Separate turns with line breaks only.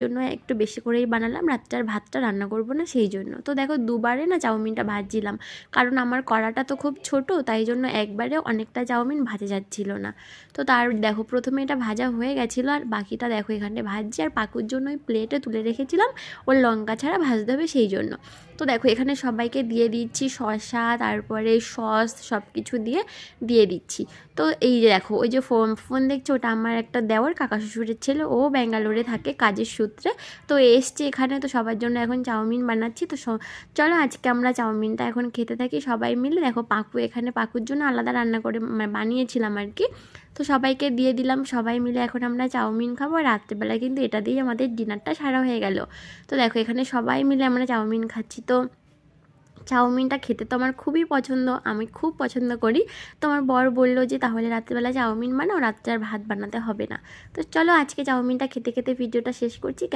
জন্য একটু বেশি করেই বানালাম, রাত্রের ভাতটা রান্না করব না সেই জন্য। তো দেখো দুবারে না চাউমিনটা ভাজছিলাম, কারণ আমার কড়াটা তো খুব ছোট, তাই জন্য একবারে অনেকটা চাউমিন ভাজা যাচ্ছিল না। তো তার দেখো প্রথমে এটা ভাজা হয়ে গেছিলো, আর বাকিটা দেখো এখানে ভাজছি, আর পাকুর জন্য ওই প্লেটে তুলে রেখেছিলাম, ওর লঙ্কা ছাড়া ভাজতে হবে সেই জন্য। তো দেখো এখানে সবাইকে দিয়ে দিচ্ছি শসা, তারপরে সস সব কিছু দিয়ে দিচ্ছি। তো এই যে দেখো ওই যে ফোন দেখছো, ওটা আমার একটা দেওর কাকা শ্বশুরের ছেলে, ও ব্যাঙ্গালোরে থাকে কাজের সূত্রে, তো এসছে এখানে, তো সবার জন্য এখন চাউমিন বানাচ্ছি। তো চলো আজকে আমরা চাউমিনটা এখন খেতে থাকি সবাই মিলে। দেখো পাকু এখানে, পাকুর জন্য আলাদা রান্না করে বানিয়েছিলাম আর কি। তো সবাইকে দিয়ে দিলাম, সবাই মিলে এখন আমরা চাউমিন খাবো। রাত্রেবেলা কিন্তু এটা দিয়েই আমাদের ডিনারটা সারা হয়ে গেল। তো দেখো এখানে সবাই মিলে আমরা চাউমিন খাচ্ছি। তো চাউমিনটা খেতে তো আমার খুবই পছন্দ, আমি খুব পছন্দ করি। তো আমার বর বললো যে তাহলে রাত্রেবেলা চাউমিন বানাও, রাত্রে আর ভাত বানাতে হবে না। তো চলো আজকে চাউমিনটা খেতে খেতে ভিডিওটা শেষ করছি।